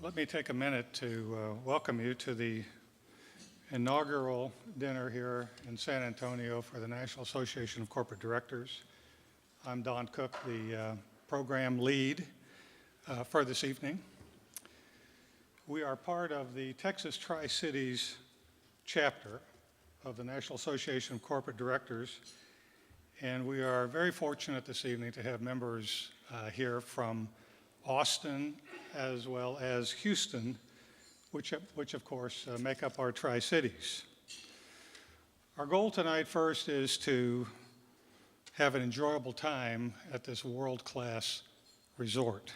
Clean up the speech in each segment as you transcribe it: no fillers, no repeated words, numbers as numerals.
Let me take a minute to welcome you to the inaugural dinner here in San Antonio for the National Association of Corporate Directors. I'm Don Cook, the program lead for this evening. We are part of the Texas TriCities chapter of the National Association of Corporate Directors, and we are very fortunate this evening to have members here from Austin as well as Houston, which of course make up our Tri-Cities. Our goal tonight first is to have an enjoyable time at this world-class resort.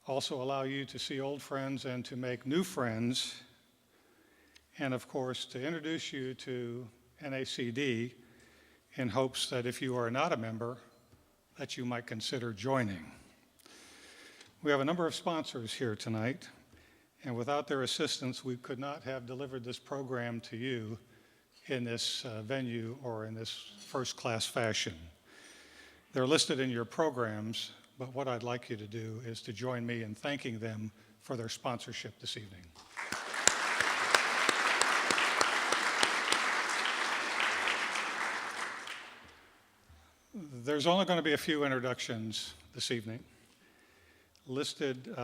Also allow you to see old friends and to make new friends, and of course to introduce you to NACD in hopes that if you are not a member, that you might consider joining. We have a number of sponsors here tonight, and without their assistance, we could not have delivered this program to you in this venue or in this first-class fashion. They're listed in your programs, but what I'd like you to do is to join me in thanking them for their sponsorship this evening. There's only going to be a few introductions this evening. Listed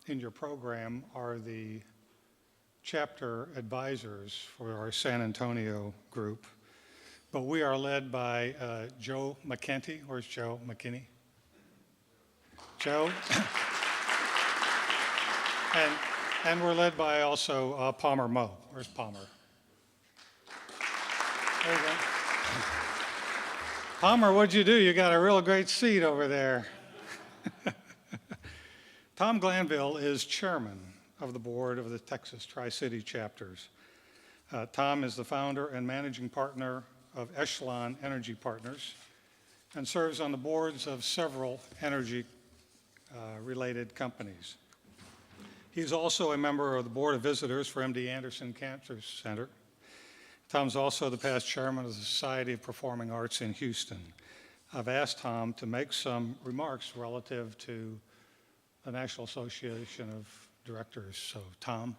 in your program are the chapter advisors for our San Antonio group, but we are led by Joe McKenty. Where's Joe McKinney? Joe. and we're led by also Palmer Moe. Where's Palmer? There you go. Palmer, what'd you do? You got a real great seat over there. Tom Glanville is chairman of the board of the Texas Tri-City chapters. Tom is the founder and managing partner of Echelon Energy Partners and serves on the boards of several energy-related companies. He's also a member of the Board of Visitors for MD Anderson Cancer Center. Tom's also the past chairman of the Society of Performing Arts in Houston. I've asked Tom to make some remarks relative to the National Association of Directors. So, Tom.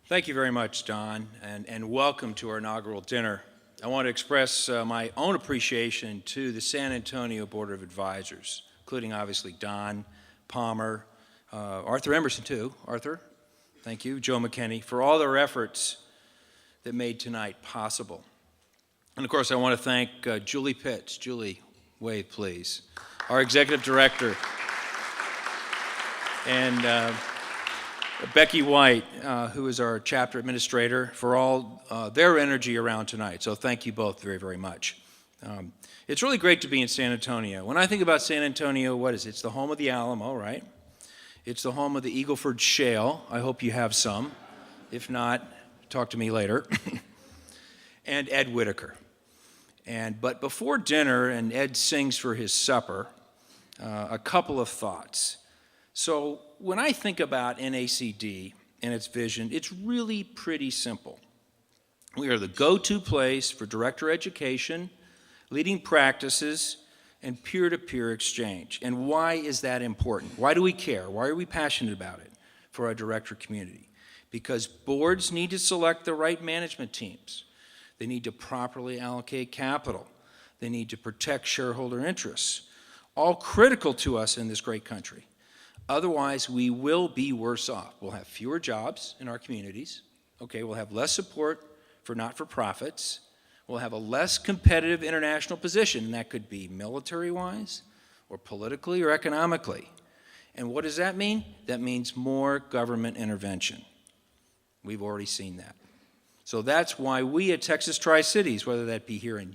Thank you very much, Don, and welcome to our inaugural dinner. I want to express my own appreciation to the San Antonio Board of Advisors, including obviously Don, Palmer, Arthur Emerson too. Arthur, thank you. Joe McKinney, for all their efforts that made tonight possible. And of course, I want to thank Julie Pitts. Julie, wave please. Our executive director. And Becky White, who is our chapter administrator, for all their energy around tonight. So thank you both very, very much. It's really great to be in San Antonio. When I think about San Antonio, what is it? It's the home of the Alamo, right? It's the home of the Eagleford Shale. I hope you have some. If not, talk to me later. And Ed Whitacre. But before dinner, and Ed sings for his supper, a couple of thoughts. So when I think about NACD and its vision, it's really pretty simple. We are the go-to place for director education, leading practices, and peer-to-peer exchange. And why is that important? Why do we care? Why are we passionate about it for our director community? Because boards need to select the right management teams. They need to properly allocate capital. They need to protect shareholder interests, all critical to us in this great country. Otherwise, we will be worse off. We'll have fewer jobs in our communities. Okay, we'll have less support for not-for-profits. We'll have a less competitive international position, and that could be military-wise or politically or economically. And what does that mean? That means more government intervention. We've already seen that. So that's why we at Texas Tri-Cities, whether that be here in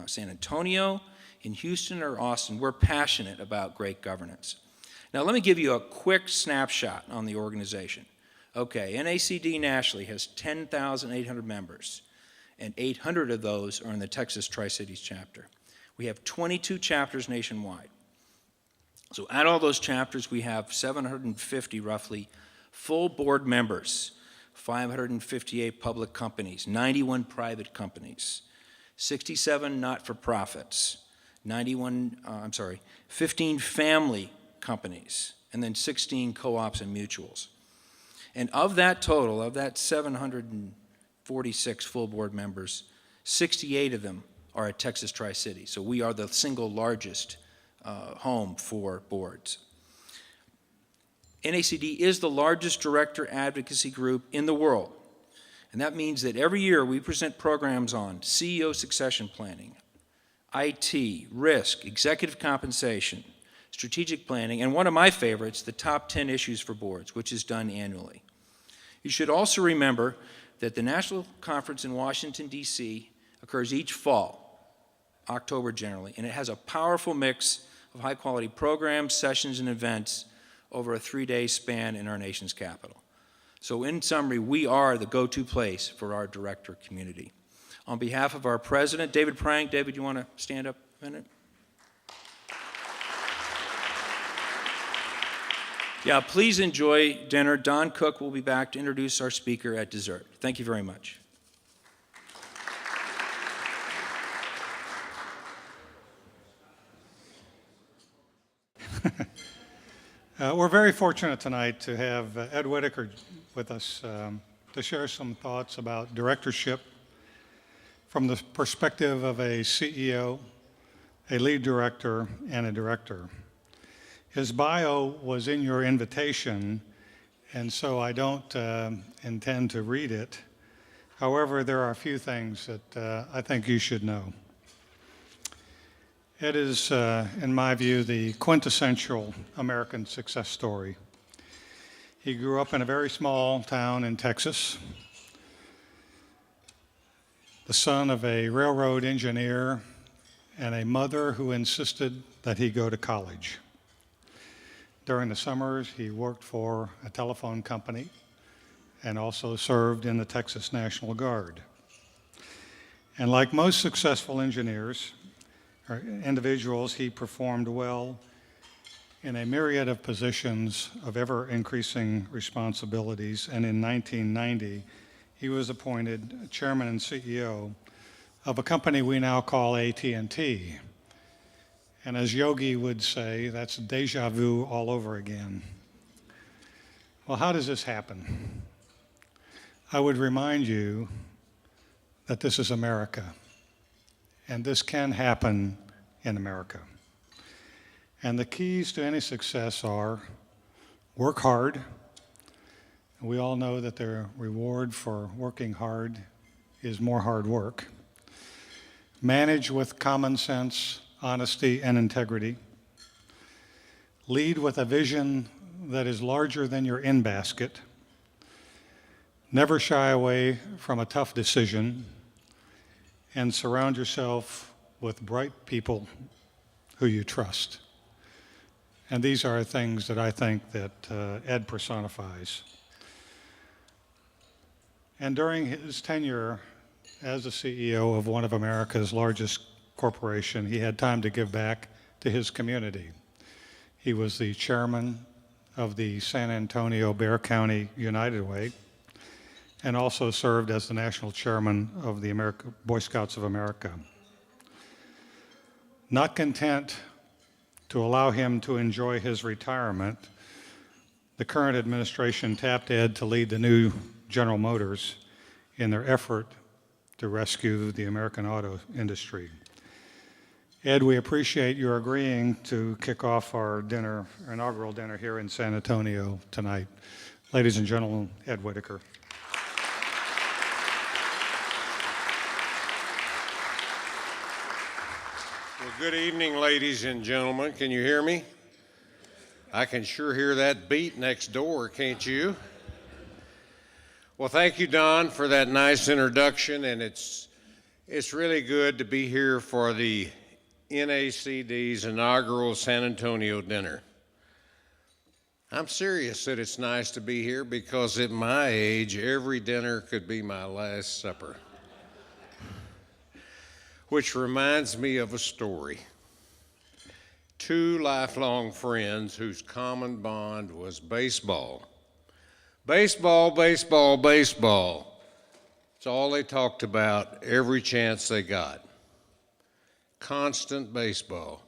San Antonio, in Houston, or Austin, we're passionate about great governance. Now let me give you a quick snapshot on the organization. Okay, NACD nationally has 10,800 members, and 800 of those are in the Texas Tri-Cities chapter. We have 22 chapters nationwide. So at all those chapters, we have 750 roughly full board members, 558 public companies, 91 private companies, 67 not-for-profits, 15 family companies, and then 16 co-ops and mutuals. And of that total, of that 746 full board members, 68 of them are at Texas Tri-Cities. So we are the single largest home for boards. NACD is the largest director advocacy group in the world. And that means that every year we present programs on CEO succession planning, IT, risk, executive compensation, strategic planning, and one of my favorites, the top 10 issues for boards, which is done annually. You should also remember that the National Conference in Washington, D.C. occurs each fall, October generally, and it has a powerful mix of high-quality programs, sessions, and events over a 3-day span in our nation's capital. So in summary, we are the go-to place for our director community. On behalf of our president, David Prang, David, you want to stand up a minute? Yeah, please enjoy dinner. Don Cook will be back to introduce our speaker at dessert. Thank you very much. We're very fortunate tonight to have Ed Whitacre with us to share some thoughts about directorship from the perspective of a CEO, a lead director, and a director. His bio was in your invitation, and so I don't intend to read it. However, there are a few things that I think you should know. It is, in my view, the quintessential American success story. He grew up in a very small town in Texas, the son of a railroad engineer and a mother who insisted that he go to college. During the summers, he worked for a telephone company and also served in the Texas National Guard. And like most successful engineers, or individuals, he performed well in a myriad of positions of ever-increasing responsibilities, and in 1990, he was appointed chairman and CEO of a company we now call AT&T. And as Yogi would say, that's deja vu all over again. Well, how does this happen? I would remind you that this is America, and this can happen in America. And the keys to any success are work hard. We all know that the reward for working hard is more hard work. Manage with common sense, honesty, and integrity. Lead with a vision that is larger than your in-basket. Never shy away from a tough decision. And surround yourself with bright people who you trust. And these are things that I think that Ed personifies. And during his tenure as the CEO of one of America's largest corporation, he had time to give back to his community. He was the chairman of the San Antonio Bexar County United Way and also served as the national chairman of the Boy Scouts of America. Not content to allow him to enjoy his retirement, the current administration tapped Ed to lead the new General Motors in their effort to rescue the American auto industry. Ed, we appreciate your agreeing to kick off our dinner, our inaugural dinner here in San Antonio tonight. Ladies and gentlemen, Ed Whitacre. Well, good evening, ladies and gentlemen. Can you hear me? I can sure hear that beat next door, can't you? Well, thank you, Don, for that nice introduction, and it's really good to be here for the NACD's inaugural San Antonio dinner. I'm serious that it's nice to be here because at my age, every dinner could be my last supper. Which reminds me of a story. two lifelong friends whose common bond was baseball. Baseball, baseball, baseball. It's all they talked about every chance they got. Constant baseball.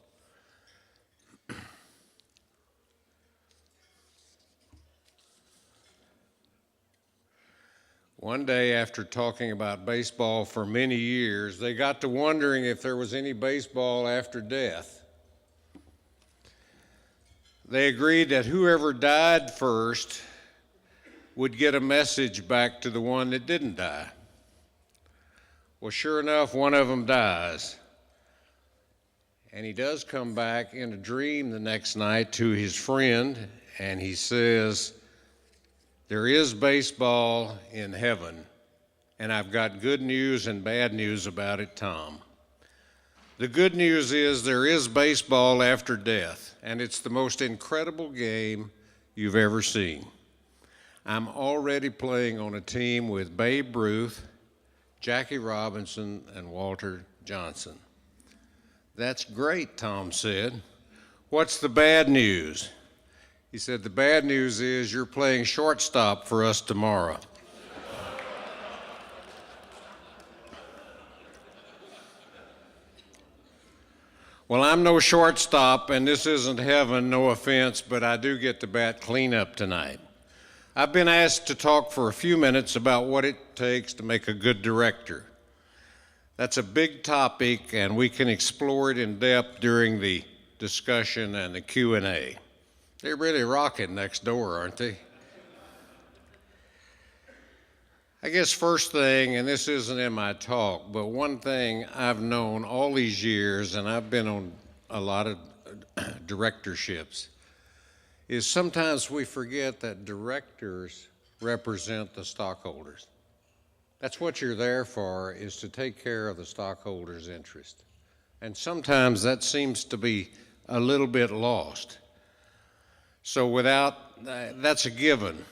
One day, after talking about baseball for many years, they got to wondering if there was any baseball after death. They agreed that whoever died first would get a message back to the one that didn't die. Well, sure enough, one of them dies. And he does come back in a dream the next night to his friend, and he says, "There is baseball in heaven, and I've got good news and bad news about it, Tom. The good news is there is baseball after death, and it's the most incredible game you've ever seen. I'm already playing on a team with Babe Ruth, Jackie Robinson, and Walter Johnson." "That's great," Tom said. "What's the bad news?" He said, "The bad news is you're playing shortstop for us tomorrow." Well, I'm no shortstop, and this isn't heaven, no offense, but I do get to bat cleanup tonight. I've been asked to talk for a few minutes about what it takes to make a good director. That's a big topic, and we can explore it in depth during the discussion and the Q&A. They're really rocking next door, aren't they? I guess first thing, and this isn't in my talk, but one thing I've known all these years, and I've been on a lot of directorships, is sometimes we forget that directors represent the stockholders. That's what you're there for, is to take care of the stockholders' interest. And sometimes that seems to be a little bit lost. So that's a given.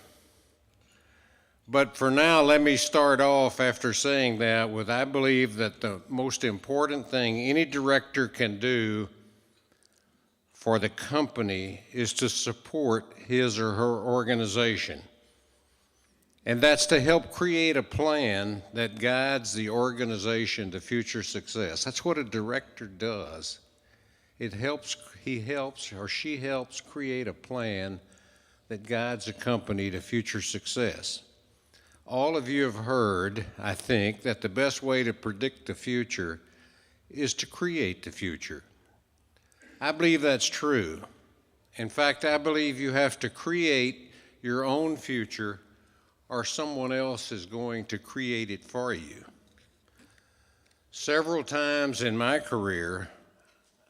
But for now, let me start off after saying that with, I believe that the most important thing any director can do for the company is to support his or her organization. And that's to help create a plan that guides the organization to future success. That's what a director does. He helps or she helps create a plan that guides a company to future success. All of you have heard, I think, that the best way to predict the future is to create the future. I believe that's true. In fact, I believe you have to create your own future, or someone else is going to create it for you. Several times in my career,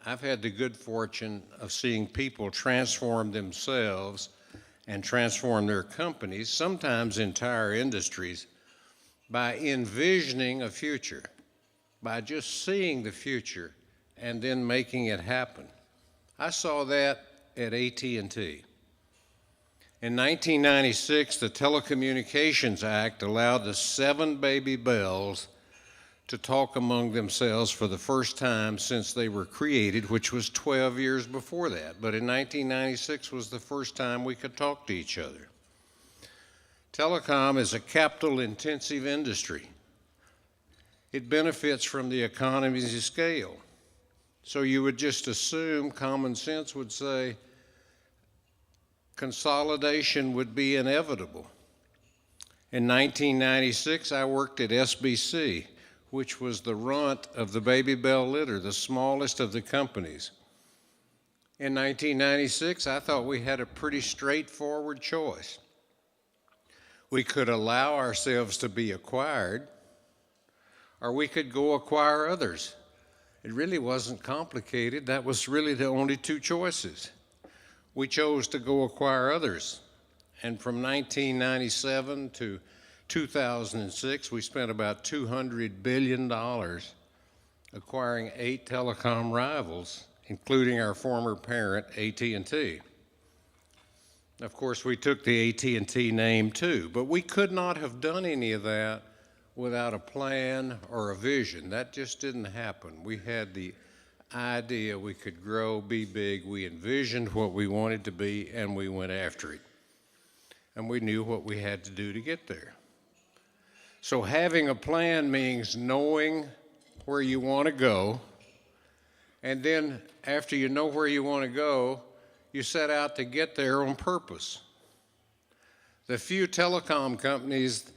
I've had the good fortune of seeing people transform themselves and transform their companies, sometimes entire industries, by envisioning a future, by just seeing the future and then making it happen. I saw that at AT&T. In 1996, the Telecommunications Act allowed the 7 baby bells to talk among themselves for the first time since they were created, which was 12 years before that. But in 1996 was the first time we could talk to each other. Telecom is a capital-intensive industry. It benefits from the economies of scale. So you would just assume, common sense would say, consolidation would be inevitable. In 1996, I worked at SBC, which was the runt of the baby bell litter, the smallest of the companies. In 1996, I thought we had a pretty straightforward choice. We could allow ourselves to be acquired, or we could go acquire others. It really wasn't complicated. That was really the only two choices. We chose to go acquire others. And from 1997 to 2006, we spent about $200 billion acquiring 8 telecom rivals, including our former parent, AT&T. Of course, we took the AT&T name too, but we could not have done any of that without a plan or a vision. That just didn't happen. We had the idea we could grow, be big. We envisioned what we wanted to be, and we went after it. And we knew what we had to do to get there. So having a plan means knowing where you want to go, and then after you know where you want to go, you set out to get there on purpose. The few telecom companies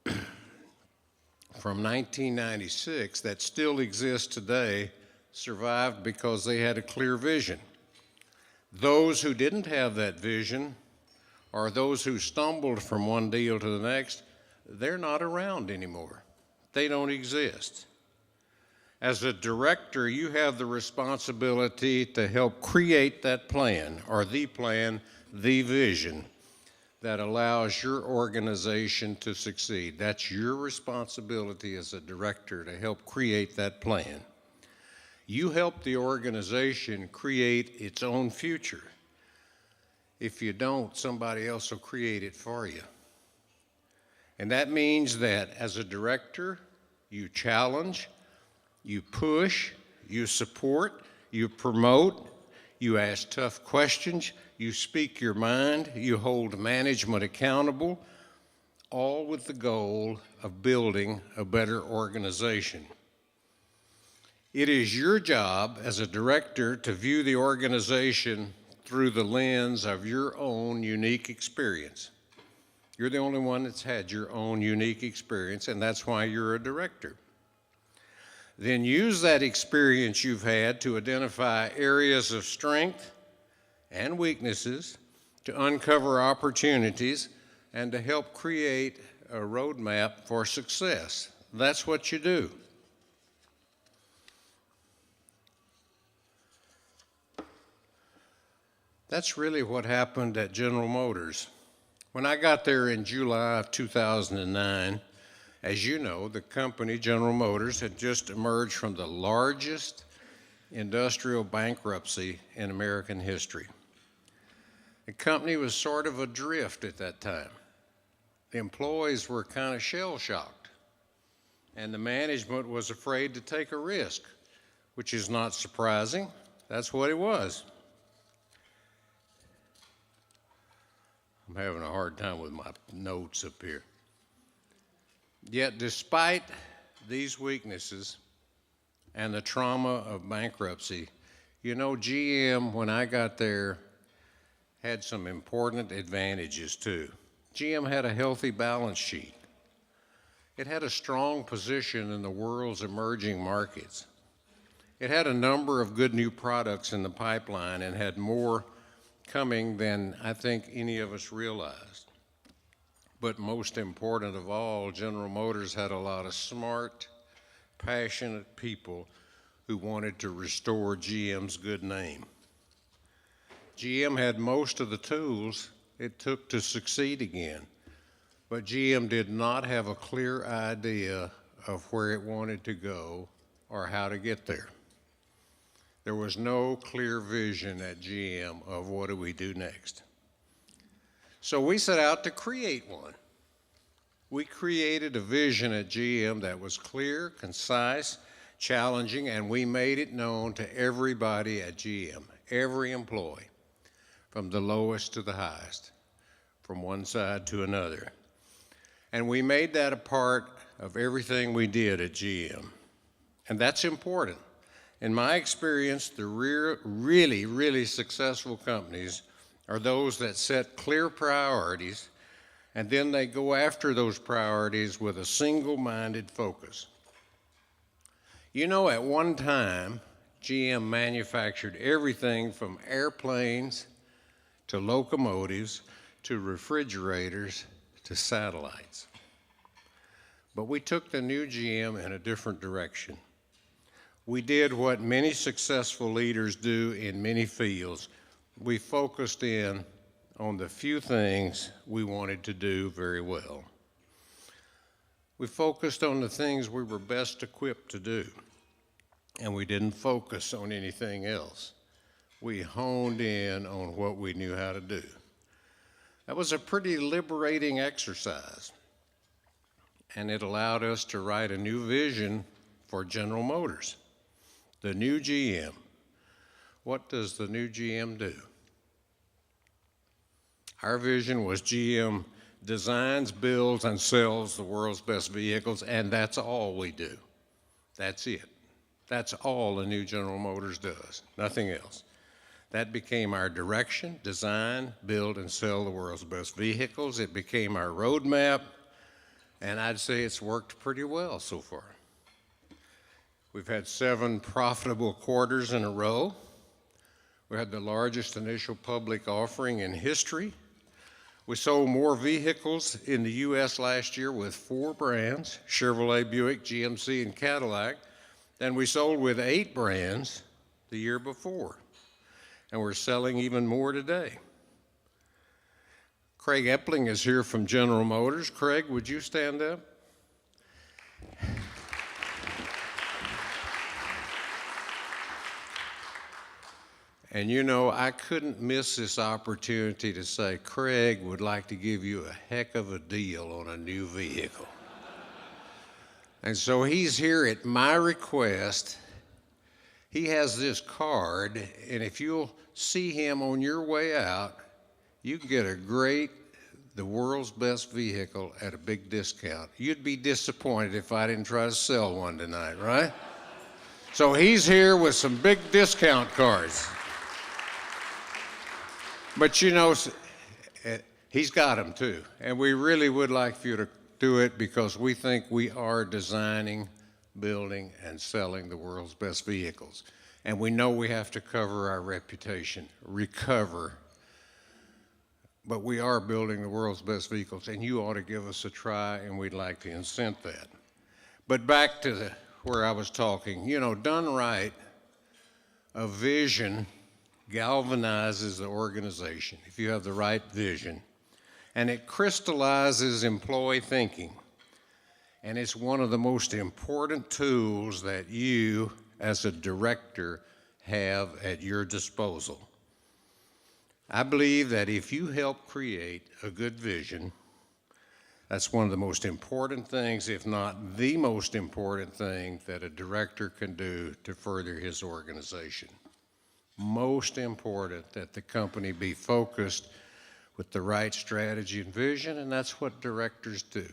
from 1996 that still exist today survived because they had a clear vision. Those who didn't have that vision, or those who stumbled from one deal to the next, they're not around anymore. They don't exist. As a director, you have the responsibility to help create that plan, or the plan, the vision that allows your organization to succeed. That's your responsibility as a director, to help create that plan. You help the organization create its own future. If you don't, somebody else will create it for you. And that means that as a director, you challenge, you push, you support, you promote, you ask tough questions, you speak your mind, you hold management accountable, all with the goal of building a better organization. It is your job as a director to view the organization through the lens of your own unique experience. You're the only one that's had your own unique experience, and that's why you're a director. Then use that experience you've had to identify areas of strength and weaknesses, to uncover opportunities, and to help create a roadmap for success. That's what you do. That's really what happened at General Motors. When I got there in July of 2009, as you know, the company, General Motors, had just emerged from the largest industrial bankruptcy in American history. The company was sort of adrift at that time. The employees were kind of shell-shocked, and the management was afraid to take a risk, which is not surprising. That's what it was. I'm having a hard time with my notes up here. Yet, despite these weaknesses and the trauma of bankruptcy, you know, GM, when I got there, had some important advantages too. GM had a healthy balance sheet. It had a strong position in the world's emerging markets. It had a number of good new products in the pipeline and had more coming than I think any of us realized. But most important of all, General Motors had a lot of smart, passionate people who wanted to restore GM's good name. GM had most of the tools it took to succeed again, but GM did not have a clear idea of where it wanted to go or how to get there. There was no clear vision at GM of what do we do next. So we set out to create one. We created a vision at GM that was clear, concise, challenging, and we made it known to everybody at GM, every employee, from the lowest to the highest, from one side to another. And we made that a part of everything we did at GM. And that's important. In my experience, the really successful companies are those that set clear priorities, and then they go after those priorities with a single-minded focus. You know, at one time, GM manufactured everything from airplanes to locomotives to refrigerators to satellites. But we took the new GM in a different direction. We did what many successful leaders do in many fields. We focused in on the few things we wanted to do very well. We focused on the things we were best equipped to do, and we didn't focus on anything else. We honed in on what we knew how to do. That was a pretty liberating exercise, and it allowed us to write a new vision for General Motors. the new GM. What does the new GM do? Our vision was GM designs, builds, and sells the world's best vehicles, and that's all we do. That's it. That's all the new General Motors does, nothing else. That became our direction: design, build, and sell the world's best vehicles. It became our roadmap, and I'd say it's worked pretty well so far. We've had 7 profitable quarters in a row. We had the largest initial public offering in history. We sold more vehicles in the U.S. last year with 4 brands, Chevrolet, Buick, GMC, and Cadillac, than we sold with 8 brands the year before. And we're selling even more today. Craig Epling is here from General Motors. Craig, would you stand up? And you know, I couldn't miss this opportunity to say Craig would like to give you a heck of a deal on a new vehicle. And so he's here at my request. He has this card, and if you'll see him on your way out, you can get the world's best vehicle at a big discount. You'd be disappointed if I didn't try to sell one tonight, right? So he's here with some big discount cards. But you know, he's got them too. And we really would like for you to do it because we think we are designing, building, and selling the world's best vehicles. And we know we have to cover our reputation, recover. But we are building the world's best vehicles, and you ought to give us a try, and we'd like to incent that. But back to where I was talking, you know, done right, a vision galvanizes the organization if you have the right vision, and it crystallizes employee thinking. And it's one of the most important tools that you, as a director, have at your disposal. I believe that if you help create a good vision, that's one of the most important things, if not the most important thing, that a director can do to further his organization. Most important that the company be focused with the right strategy and vision, and that's what directors do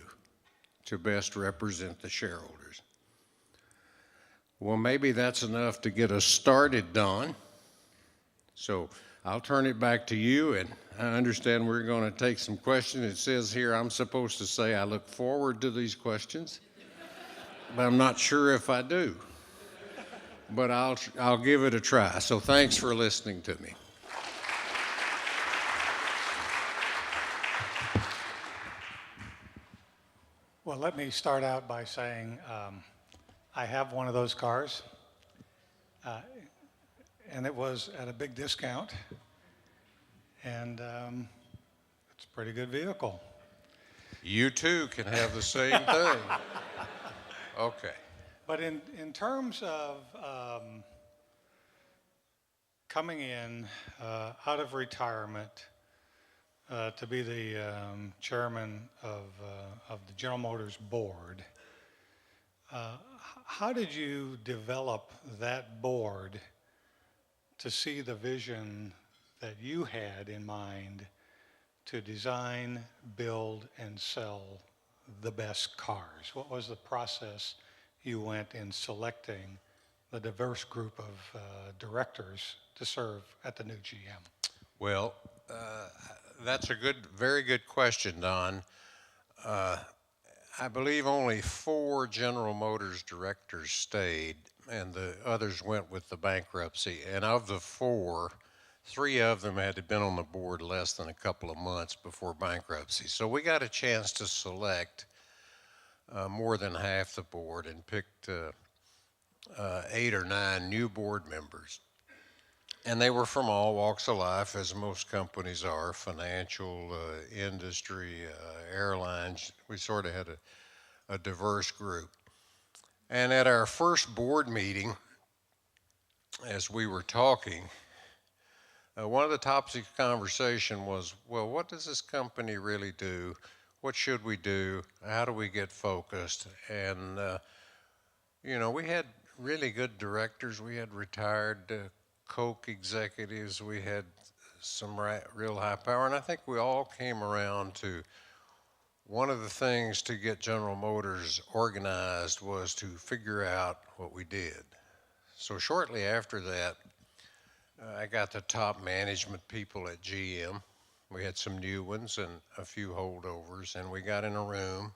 to best represent the shareholders. Well, maybe that's enough to get us started, Don. So I'll turn it back to you, and I understand we're going to take some questions. It says here I'm supposed to say I look forward to these questions, but I'm not sure if I do. But I'll give it a try. So thanks for listening to me. Well, let me start out by saying I have one of those cars, and it was at a big discount, and it's a pretty good vehicle. You too can have the same thing. Okay. But in terms of coming in out of retirement to be the chairman of the General Motors board, how did you develop that board to see the vision that you had in mind to design, build, and sell the best cars? What was the process you went in selecting the diverse group of directors to serve at the new GM? Well, that's a very good question, Don. I believe only 4 General Motors directors stayed, and the others went with the bankruptcy. And of the 4, 3 of them had been on the board less than a couple of months before bankruptcy. So we got a chance to select more than half the board and picked 8 or 9 new board members. And they were from all walks of life, as most companies are: financial, industry, airlines. We sort of had a diverse group. And at our first board meeting, as we were talking, one of the topics of conversation was, well, what does this company really do? What should we do? How do we get focused? And, you know, we had really good directors. We had retired Coke executives. We had some real high power. And I think we all came around to one of the things to get General Motors organized was to figure out what we did. So shortly after that, I got the top management people at GM. We had some new ones and a few holdovers, and we got in a room.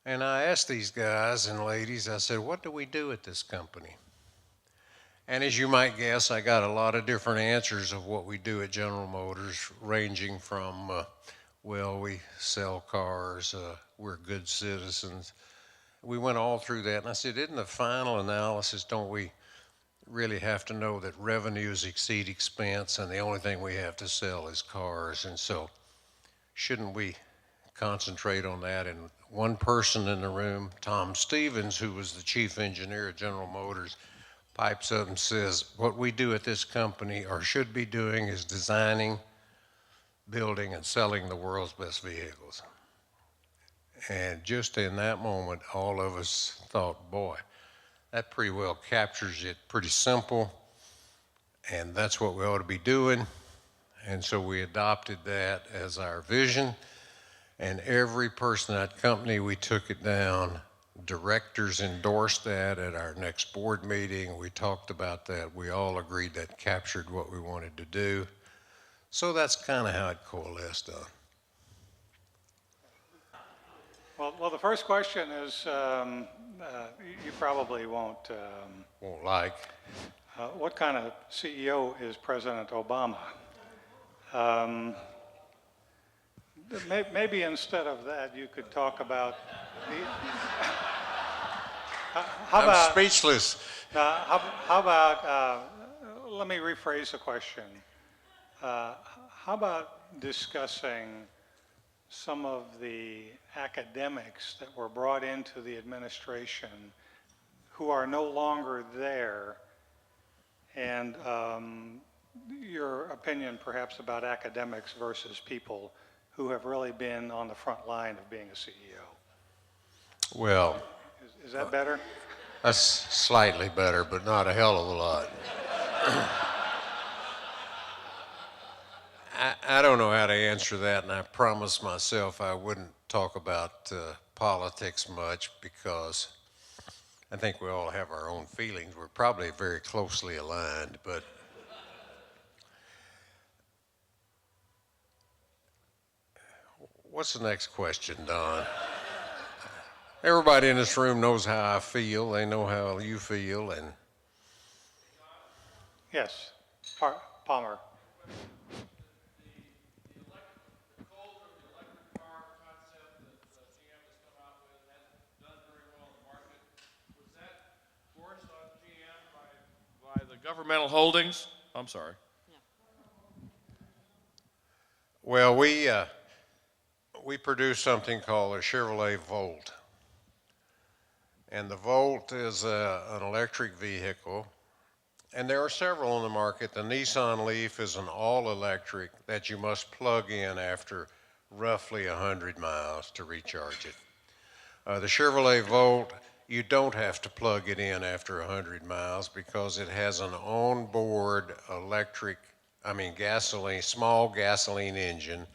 And I asked these guys and ladies, I said, what do we do at this company? And as you might guess, I got a lot of different answers of what we do at General Motors, ranging from, well, we sell cars, we're good citizens. We went all through that, and I said, in the final analysis, don't we really have to know that revenues exceed expense, and the only thing we have to sell is cars? And so shouldn't we concentrate on that? And one person in the room, Tom Stevens, who was the chief engineer at General Motors, pipes up and says, what we do at this company, or should be doing, is designing, building, and selling the world's best vehicles. And just in that moment, all of us thought, boy, that pretty well captures it. Pretty simple, and that's what we ought to be doing. And so we adopted that as our vision, and every person at that company, we took it down. Directors endorsed that at our next board meeting. We talked about that. We all agreed that captured what we wanted to do. So that's kind of how it coalesced on. Well, the first question is, you probably won't like. what kind of CEO is President Obama? Maybe instead of that, you could talk about I'm speechless. how about let me rephrase the question. How about discussing some of the academics that were brought into the administration who are no longer there, and your opinion perhaps about academics versus people who have really been on the front line of being a CEO? Well, is that better? That's slightly better, but not a hell of a lot. I don't know how to answer that, and I promised myself I wouldn't talk about politics much, because I think we all have our own feelings. We're probably very closely aligned, but what's the next question, Don? Everybody in this room knows how I feel. They know how you feel, and Yes, Palmer. Governmental holdings? I'm sorry. well, we produce something called a Chevrolet Volt. And the Volt is an electric vehicle, and there are several on the market. The Nissan Leaf is an all-electric that you must plug in after roughly 100 miles to recharge it. The Chevrolet Volt, you don't have to plug it in after 100 miles because it has an onboard small gasoline engine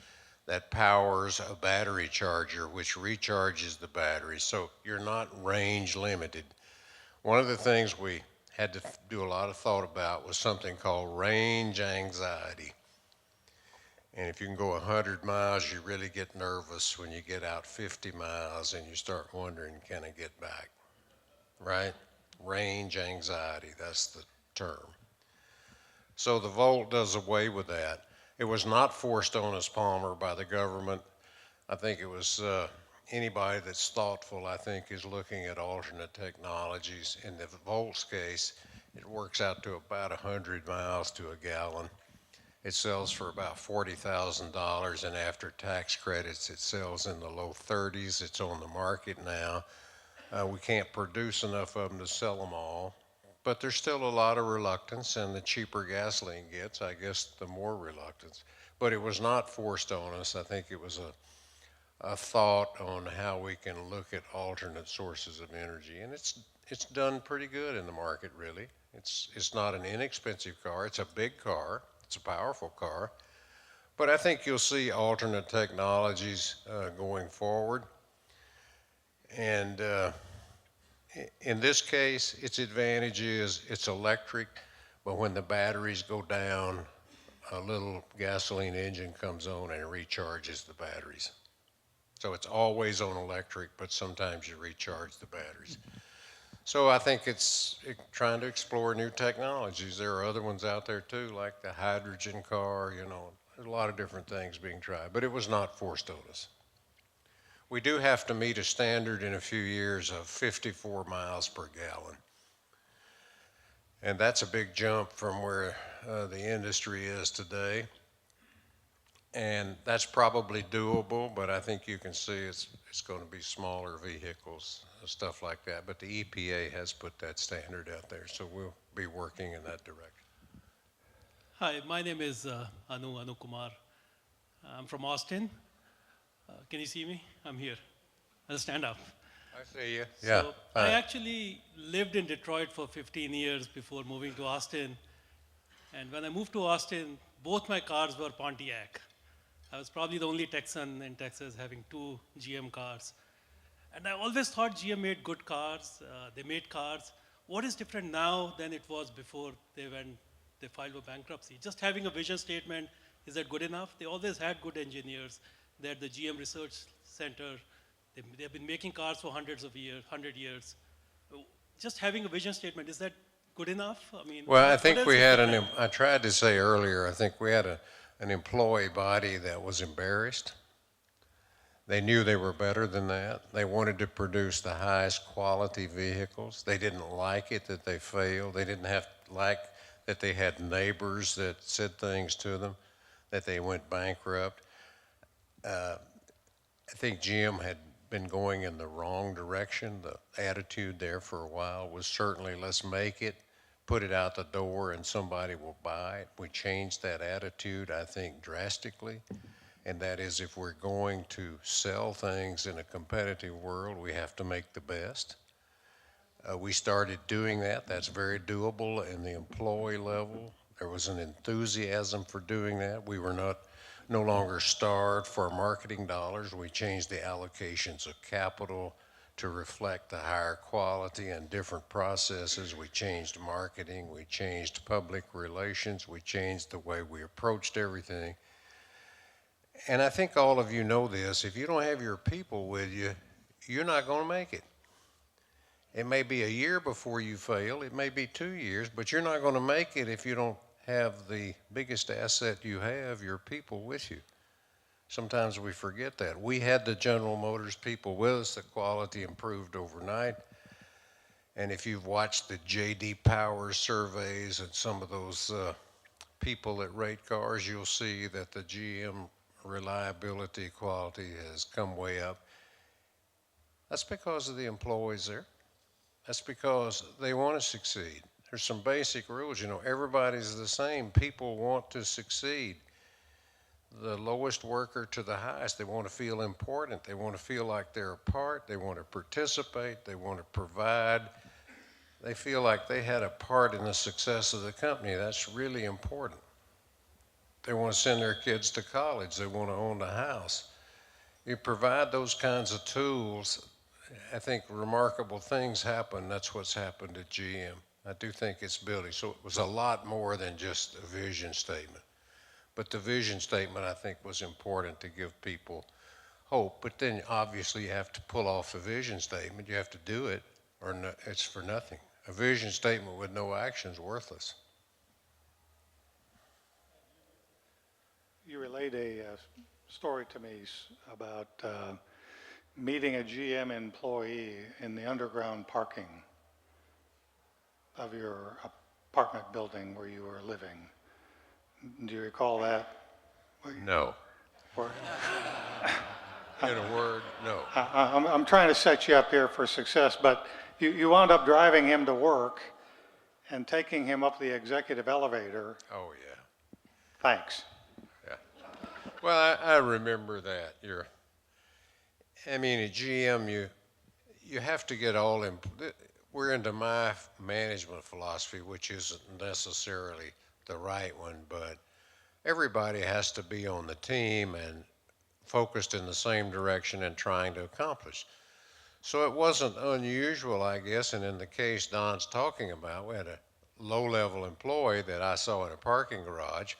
that powers a battery charger, which recharges the battery, so you're not range limited. One of the things we had to do a lot of thought about was something called range anxiety. And if you can go 100 miles, you really get nervous when you get out 50 miles and you start wondering, can I get back? Right? Range anxiety, that's the term. So the Volt does away with that. It was not forced on us, Palmer, by the government. I think it was anybody that's thoughtful, I think, is looking at alternate technologies. In the Volt's case, it works out to about 100 miles to a gallon. It sells for about $40,000, and after tax credits, it sells in the low 30s. It's on the market now. We can't produce enough of them to sell them all. But there's still a lot of reluctance, and the cheaper gasoline gets, I guess, the more reluctance. But it was not forced on us. I think it was a thought on how we can look at alternate sources of energy. And it's done pretty good in the market, really. It's not an inexpensive car. It's a big car. It's a powerful car. But I think you'll see alternate technologies going forward. And in this case, its advantage is it's electric, but when the batteries go down, a little gasoline engine comes on and recharges the batteries. So it's always on electric, but sometimes you recharge the batteries. So I think it's trying to explore new technologies. There are other ones out there too, like the hydrogen car, you know. There's a lot of different things being tried, but it was not forced on us. We do have to meet a standard in a few years of 54 miles per gallon. And that's a big jump from where the industry is today. And that's probably doable, but I think you can see it's going to be smaller vehicles, stuff like that. But the EPA has put that standard out there, so we'll be working in that direction. Hi, my name is Anu Kumar. I'm from Austin. Can you see me? I'm here. I'll stand up. I see you. Yeah. So I actually lived in Detroit for 15 years before moving to Austin. And when I moved to Austin, both my cars were Pontiac. I was probably the only Texan in Texas having 2 GM cars. And I always thought GM made good cars. They made cars. What is different now than it was before they filed for bankruptcy? Just having a vision statement, is that good enough? They always had good engineers. They're the GM Research Center. They've been making cars for 100 years. Just having a vision statement, is that good enough? I mean, Well, I think we had different? I tried to say earlier, I think we had an employee body that was embarrassed. They knew they were better than that. They wanted to produce the highest quality vehicles. They didn't like it that they failed. They didn't like that they had neighbors that said things to them, that they went bankrupt. I think GM had been going in the wrong direction. The attitude there for a while was certainly let's make it, put it out the door, and somebody will buy it. We changed that attitude, I think, drastically. And that is, if we're going to sell things in a competitive world, we have to make the best. We started doing that. That's very doable in the employee level. There was an enthusiasm for doing that. We were no longer starved for marketing dollars. We changed the allocations of capital to reflect the higher quality and different processes. We changed marketing. We changed public relations. We changed the way we approached everything. And I think all of you know this. If you don't have your people with you, you're not going to make it. It may be a year before you fail. It may be 2 years, but you're not going to make it if you don't have the biggest asset you have, your people, with you. Sometimes we forget that. We had the General Motors people with us. The quality improved overnight. And if you've watched the J.D. Power surveys and some of those people that rate cars, you'll see that the GM reliability quality has come way up. That's because of the employees there. That's because they want to succeed. There's some basic rules. You know, everybody's the same. People want to succeed. The lowest worker to the highest, they want to feel important. They want to feel like they're a part. They want to participate. They want to provide. They feel like they had a part in the success of the company. That's really important. They want to send their kids to college. They want to own a house. You provide those kinds of tools, I think remarkable things happen. That's what's happened at GM. I do think it's building. So it was a lot more than just a vision statement. But the vision statement, I think, was important to give people hope. But then obviously you have to pull off a vision statement. You have to do it, or no, it's for nothing. A vision statement with no action is worthless. You relayed a story to me about meeting a GM employee in the underground parking of your apartment building where you were living. Do you recall that? No. Or, In a word, no. I'm trying to set you up here for success, but you wound up driving him to work and taking him up the executive elevator. Oh, yeah. Thanks. Yeah. Well, I remember that. I mean, at GM, you have to get all in. we're into my management philosophy, which isn't necessarily the right one, but everybody has to be on the team and focused in the same direction and trying to accomplish. So it wasn't unusual, I guess, and in the case Don's talking about, we had a low-level employee that I saw in a parking garage,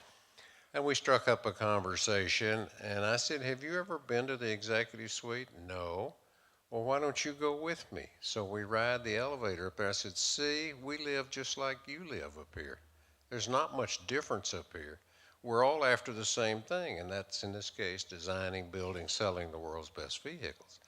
and we struck up a conversation, and I said, have you ever been to the executive suite? No. Well, why don't you go with me? So we ride the elevator up there. I said, see, we live just like you live up here. There's not much difference up here. We're all after the same thing, and that's, in this case, designing, building, selling the world's best vehicles.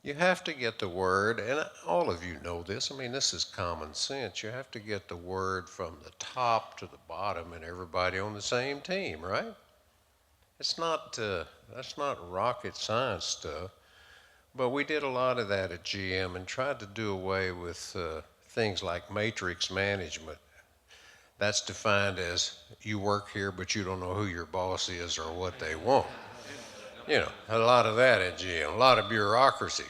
You have to get the word, and all of you know this, I mean, this is common sense. You have to get the word from the top to the bottom and everybody on the same team, right? It's not, that's not rocket science stuff. But we did a lot of that at GM and tried to do away with things like matrix management. That's defined as you work here, but you don't know who your boss is or what they want. You know, a lot of that at GM, a lot of bureaucracy.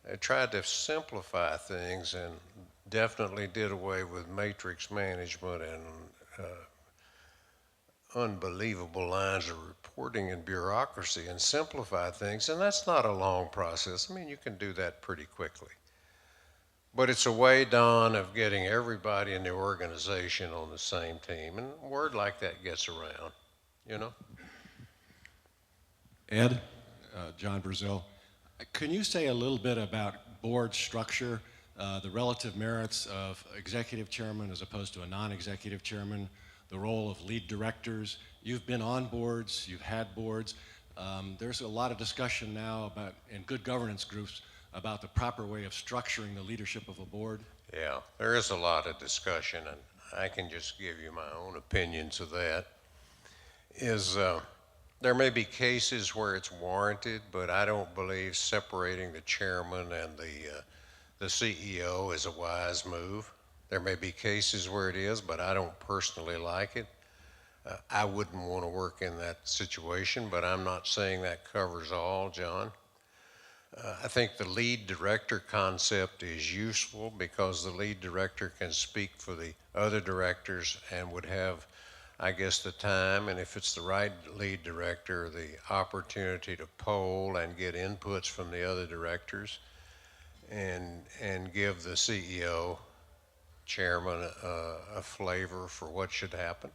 They tried to simplify things and definitely did away with matrix management and unbelievable lines of reporting and bureaucracy and simplify things, and that's not a long process. I mean, you can do that pretty quickly. But it's a way, Don, of getting everybody in the organization on the same team, and word like that gets around, you know? Ed, John Brazil, can you say a little bit about board structure, the relative merits of executive chairman as opposed to a non-executive chairman, the role of lead directors? You've been on boards, you've had boards. There's a lot of discussion now about, in good governance groups, about the proper way of structuring the leadership of a board. Yeah, there is a lot of discussion, and I can just give you my own opinions of that. There may be cases where it's warranted, but I don't believe separating the chairman and the CEO is a wise move. There may be cases where it is, but I don't personally like it. I wouldn't want to work in that situation, but I'm not saying that covers all, John. I think the lead director concept is useful because the lead director can speak for the other directors and would have, I guess, the time, and if it's the right lead director, the opportunity to poll and get inputs from the other directors and give the CEO, chairman, a flavor for what should happen.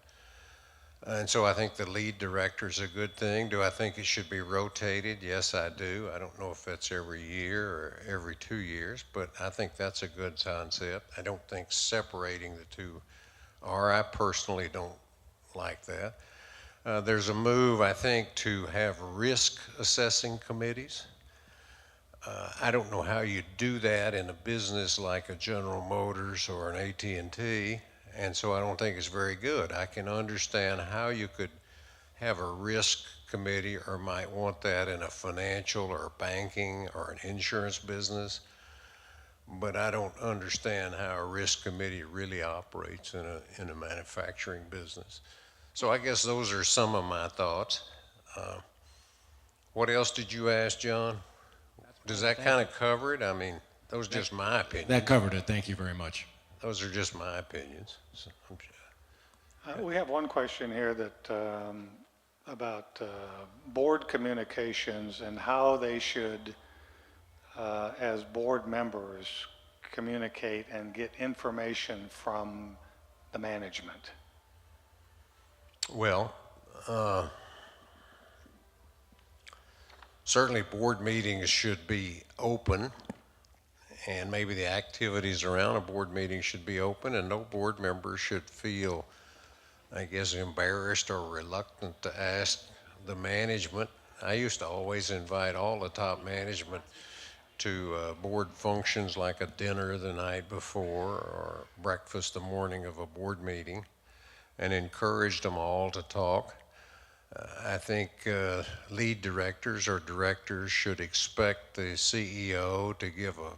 And so I think the lead director is a good thing. Do I think it should be rotated? Yes, I do. I don't know if that's every year or every 2 years, but I think that's a good concept. I don't think separating the two are. I personally don't like that. There's a move, I think, to have risk assessing committees. I don't know how you do that in a business like a General Motors or an AT&T. And so I don't think it's very good. I can understand how you could have a risk committee or might want that in a financial or banking or an insurance business, but I don't understand how a risk committee really operates in a manufacturing business. So I guess those are some of my thoughts. What else did you ask, John? Does that kind of cover it? I mean, those are just my opinions. That covered it. Thank you very much. Those are just my opinions. So, We have one question here that about board communications and how they should, as board members, communicate and get information from the management. well, certainly board meetings should be open, and maybe the activities around a board meeting should be open, and no board member should feel, I guess, embarrassed or reluctant to ask the management. I used to always invite all the top management to board functions like a dinner the night before or breakfast the morning of a board meeting and encouraged them all to talk. I think lead directors or directors should expect the CEO to give a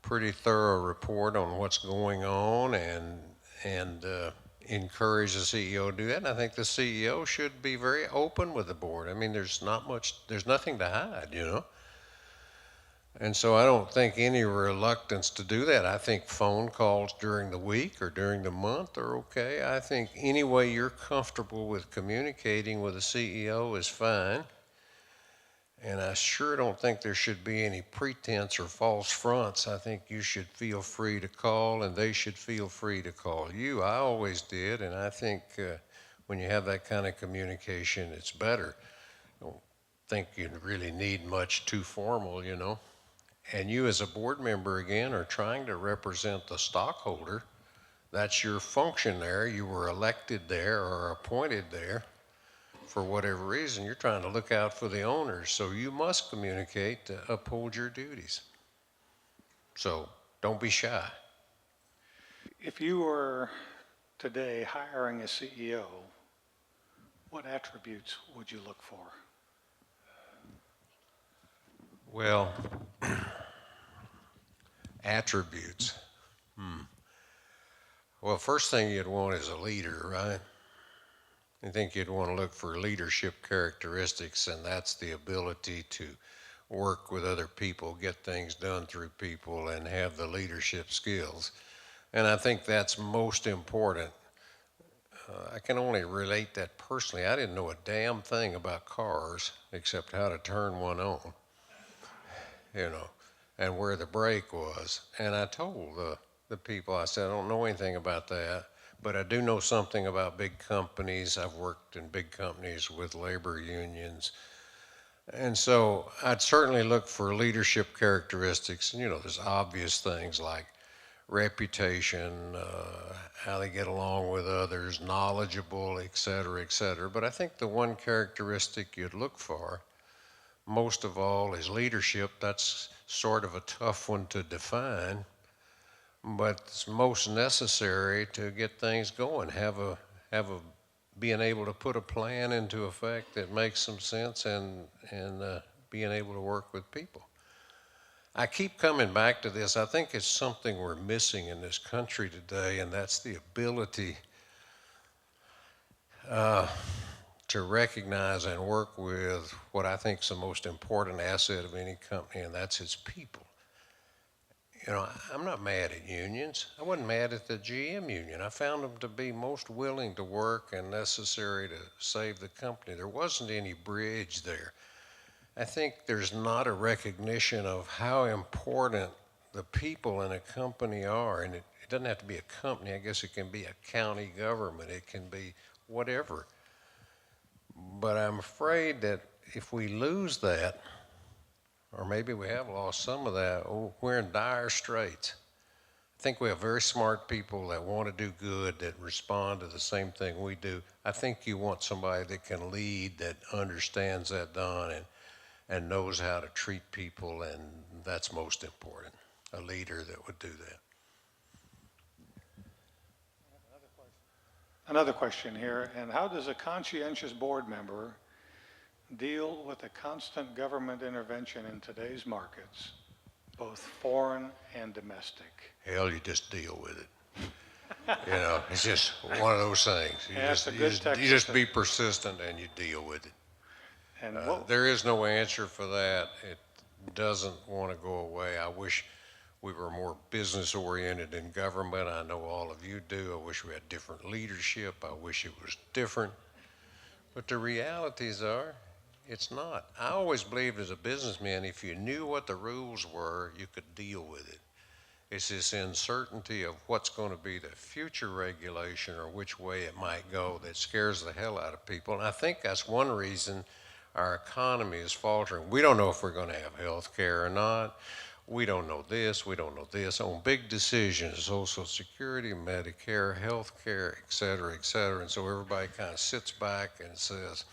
pretty thorough report on what's going on and encourage the CEO to do that. And I think the CEO should be very open with the board. I mean, there's nothing to hide, you know. And so I don't think any reluctance to do that. I think phone calls during the week or during the month are okay. I think any way you're comfortable with communicating with a CEO is fine. And I sure don't think there should be any pretense or false fronts. I think you should feel free to call, and they should feel free to call you. I always did, and I think when you have that kind of communication, it's better. I don't think you really need much too formal, you know. And you as a board member, again, are trying to represent the stockholder. That's your function there. You were elected there or appointed there. For whatever reason, you're trying to look out for the owners, so you must communicate to uphold your duties. So don't be shy. If you were today hiring a CEO, what attributes would you look for? Well, attributes. Well, first thing you'd want is a leader, right? I think you'd want to look for leadership characteristics, and that's the ability to work with other people, get things done through people, and have the leadership skills. And I think that's most important. I can only relate that personally. I didn't know a damn thing about cars except how to turn one on, you know, and where the brake was. And I told the people, I said, I don't know anything about that. But I do know something about big companies. I've worked in big companies with labor unions. And so I'd certainly look for leadership characteristics. And, you know, there's obvious things like reputation, how they get along with others, knowledgeable, et cetera, et cetera. But I think the one characteristic you'd look for, most of all, is leadership. That's sort of a tough one to define, but it's most necessary to get things going. Being able to put a plan into effect that makes some sense, and being able to work with people. I keep coming back to this. I think it's something we're missing in this country today, and that's the ability to recognize and work with what I think is the most important asset of any company, and that's its people. You know, I'm not mad at unions. I wasn't mad at the GM union. I found them to be most willing to work and necessary to save the company. There wasn't any bridge there. I think there's not a recognition of how important the people in a company are. And it doesn't have to be a company. I guess it can be a county government. It can be whatever. But I'm afraid that if we lose that, or maybe we have lost some of that, we're in dire straits. I think we have very smart people that want to do good, that respond to the same thing we do. I think you want somebody that can lead, that understands that, Don, and knows how to treat people, and that's most important, a leader that would do that. Another question here, and how does a conscientious board member deal with the constant government intervention in today's markets, both foreign and domestic? Hell, you just deal with it. You know, it's just one of those things. You just be persistent and you deal with it. And There is no answer for that. It doesn't want to go away. I wish we were more business oriented in government. I know all of you do. I wish we had different leadership. I wish it was different. But the realities are, it's not. I always believed as a businessman, if you knew what the rules were, you could deal with it. It's this uncertainty of what's going to be the future regulation or which way it might go that scares the hell out of people. And I think that's one reason our economy is faltering. We don't know if we're going to have health care or not. We don't know this, we don't know this. On big decisions, Social Security, Medicare, health care, et cetera, et cetera. And so everybody kind of sits back and says,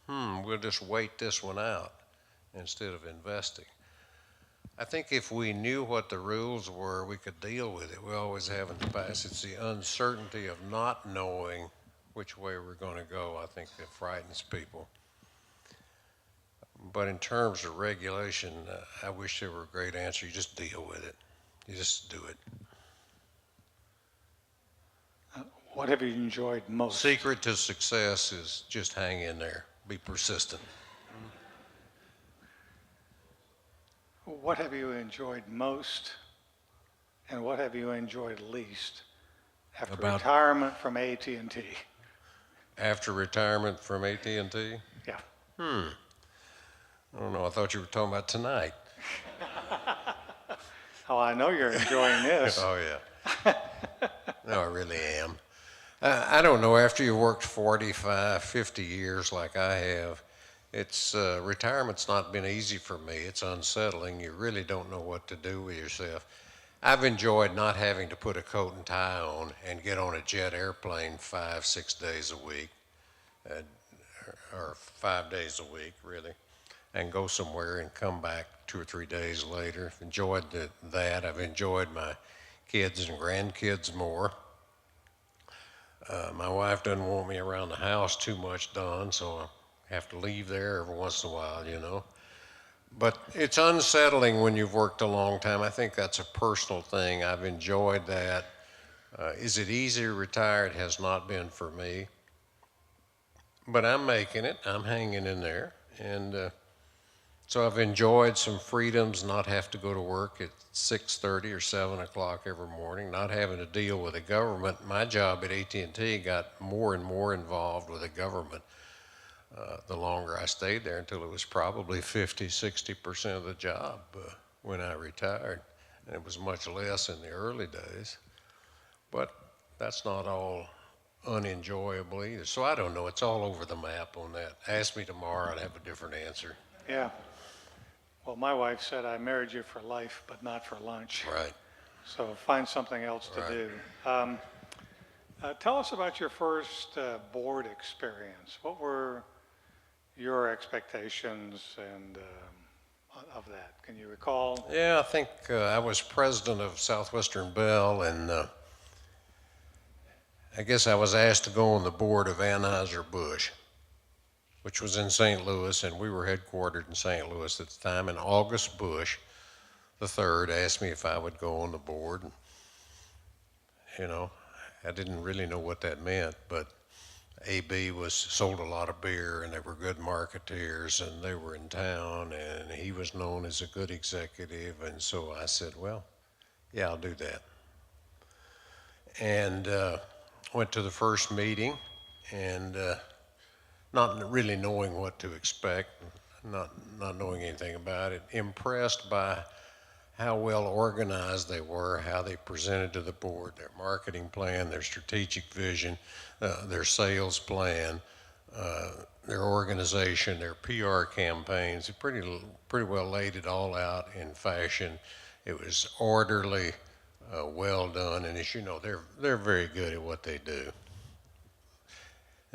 we'll just wait this one out instead of investing. I think if we knew what the rules were, we could deal with it. We always have in the past. It's the uncertainty of not knowing which way we're going to go, I think, that frightens people. But in terms of regulation, I wish there were a great answer. You just deal with it. You just do it. what have you enjoyed most? Secret to success is just hang in there. Be persistent. what have you enjoyed most and what have you enjoyed least after About- retirement from AT&T? After retirement from AT&T? Yeah. I don't know, I thought you were talking about tonight. Oh, I know you're enjoying this. Oh, yeah. No, I really am. I don't know, after you worked 45, 50 years like I have, retirement's not been easy for me. It's unsettling. You really don't know what to do with yourself. I've enjoyed not having to put a coat and tie on and get on a jet airplane 5, 6 days a week, or 5 days a week, really, and go somewhere and come back 2 or 3 days later. Enjoyed that. I've enjoyed my kids and grandkids more. My wife doesn't want me around the house too much, Don, so I have to leave there every once in a while, you know. But it's unsettling when you've worked a long time. I think that's a personal thing. I've enjoyed that. Is it easy to retire? It has not been for me. But I'm making it. I'm hanging in there. And so I've enjoyed some freedoms, not have to go to work at 6:30 or 7 o'clock every morning, not having to deal with the government. My job at AT&T got more and more involved with the government the longer I stayed there, until it was probably 50, 60% of the job when I retired. And it was much less in the early days. But that's not all unenjoyable either. So I don't know. It's all over the map on that. Ask me tomorrow, I'd have a different answer. Yeah. Well, my wife said, I married you for life, but not for lunch. Right. So find something else to Right. do. Tell us about your first board experience. What were your expectations and of that? Can you recall? Yeah, I think I was president of Southwestern Bell, and I guess I was asked to go on the board of Anheuser-Busch, which was in St. Louis, and we were headquartered in St. Louis at the time. And August Bush III asked me if I would go on the board. And, you know, I didn't really know what that meant, but AB sold a lot of beer, and they were good marketeers, and they were in town, and he was known as a good executive. And so I said, well, yeah, I'll do that. And went to the first meeting, and not really knowing what to expect, not knowing anything about it, impressed by how well organized they were, how they presented to the board, their marketing plan, their strategic vision, their sales plan, their organization, their PR campaigns. They pretty well laid it all out in fashion. It was orderly, well done, and as you know, they're very good at what they do.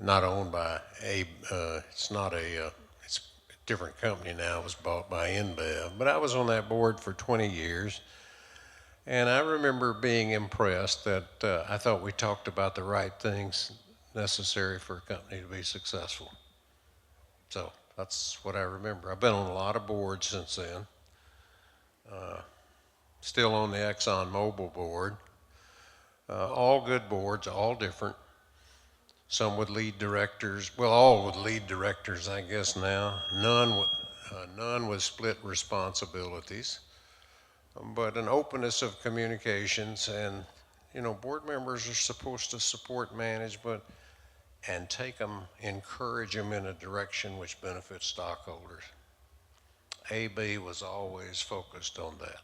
Not owned by it's a different company now. It was bought by InBev, but I was on that board for 20 years, and I remember being impressed that I thought we talked about the right things necessary for a company to be successful. So that's what I remember. I've been on a lot of boards since then. Still on the ExxonMobil board. All good boards, all different. Some with lead directors, well, all with lead directors, I guess now. None with split responsibilities, but an openness of communications. And, you know, board members are supposed to support management and encourage them in a direction which benefits stockholders. AB was always focused on that.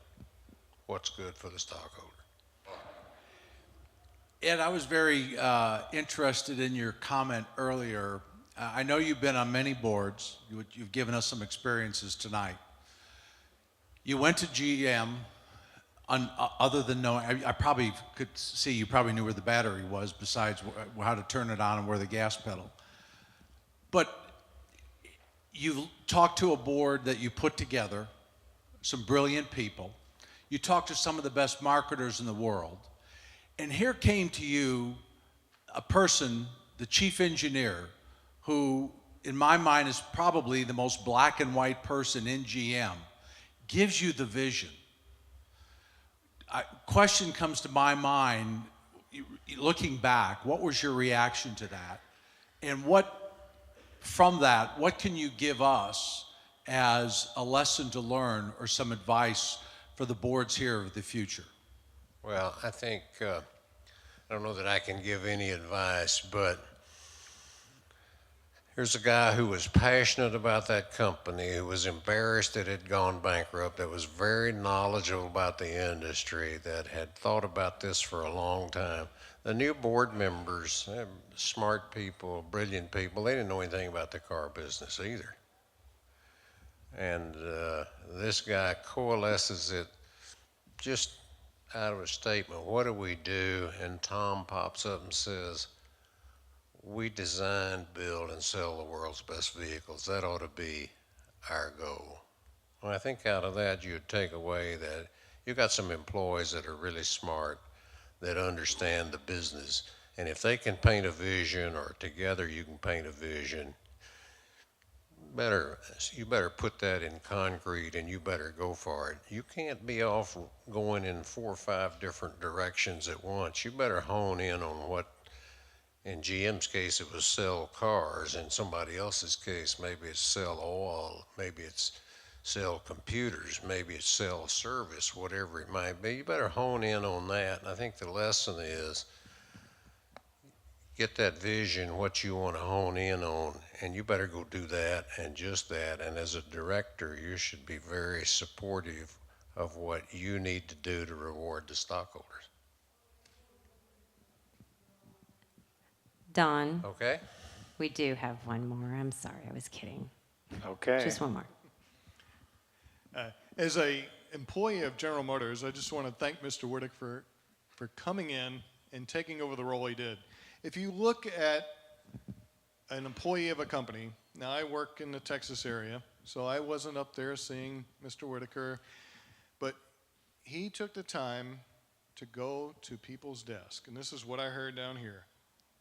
What's good for the stockholder. Ed, I was very interested in your comment earlier. I know you've been on many boards. You've given us some experiences tonight. You went to GM, other than knowing, I probably could see you probably knew where the battery was, besides how to turn it on and where the gas pedal. But you talked to a board that you put together, some brilliant people. You talked to some of the best marketers in the world. And here came to you a person, the chief engineer, who in my mind is probably the most black and white person in GM, gives you the vision. Question comes to my mind, looking back, what was your reaction to that? And from that, what can you give us as a lesson to learn or some advice for the boards here of the future? Well, I think, I don't know that I can give any advice, but here's a guy who was passionate about that company, who was embarrassed that it had gone bankrupt, that was very knowledgeable about the industry, that had thought about this for a long time. The new board members, smart people, brilliant people, they didn't know anything about the car business either. And this guy coalesces it just out of a statement. What do we do? And Tom pops up and says, we design, build, and sell the world's best vehicles. That ought to be our goal. Well, I think out of that you'd take away that you've got some employees that are really smart, that understand the business. And if they can paint a vision, or together you can paint a vision, you better put that in concrete and you better go for it. You can't be off going in 4 or 5 different directions at once. You better hone in on what, in GM's case, it was sell cars. In somebody else's case, maybe it's sell oil, maybe it's sell computers, maybe it's sell service, whatever it might be. You better hone in on that. And I think the lesson is get that vision, what you want to hone in on, and you better go do that and just that. And as a director, you should be very supportive of what you need to do to reward the stockholders. Don, Okay? we do have one more. I'm sorry, I was kidding. Okay. Just one more. As a employee of General Motors, I just want to thank Mr. Whitacre for coming in and taking over the role he did. If you look at an employee of a company, now I work in the Texas area, so I wasn't up there seeing Mr. Whitacre, but he took the time to go to people's desk, and this is what I heard down here,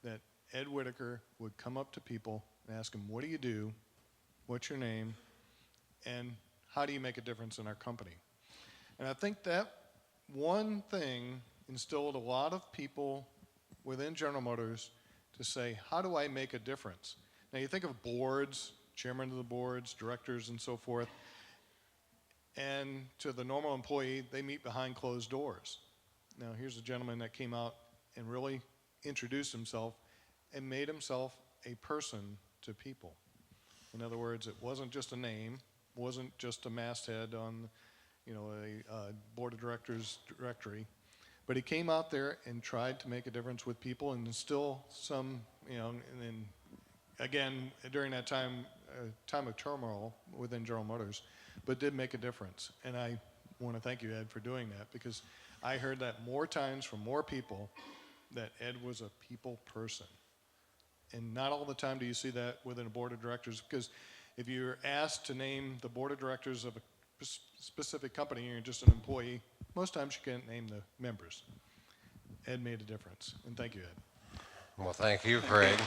that Ed Whitacre would come up to people and ask them, what do you do, what's your name, and how do you make a difference in our company? And I think that one thing instilled a lot of people within General Motors to say, how do I make a difference? Now you think of boards, chairman of the boards, directors and so forth, and to the normal employee, they meet behind closed doors. Now here's a gentleman that came out and really introduced himself and made himself a person to people. In other words, it wasn't just a name, wasn't just a masthead on, a board of directors directory, but he came out there and tried to make a difference with people and instill some, and then again, during that time of turmoil within General Motors, but did make a difference. And I want to thank you, Ed, for doing that, because I heard that more times from more people, that Ed was a people person. And not all the time do you see that within a board of directors, because if you're asked to name the board of directors of a specific company and you're just an employee, most times you can't name the members. Ed made a difference, and thank you, Ed. Well, thank you, Craig.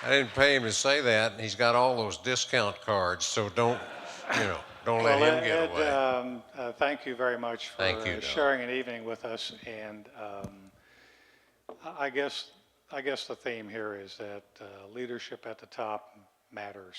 I didn't pay him to say that. He's got all those discount cards, so don't let him get away. Ed, thank you very much for Thank you, Don. sharing an evening with us. And I guess the theme here is that leadership at the top matters.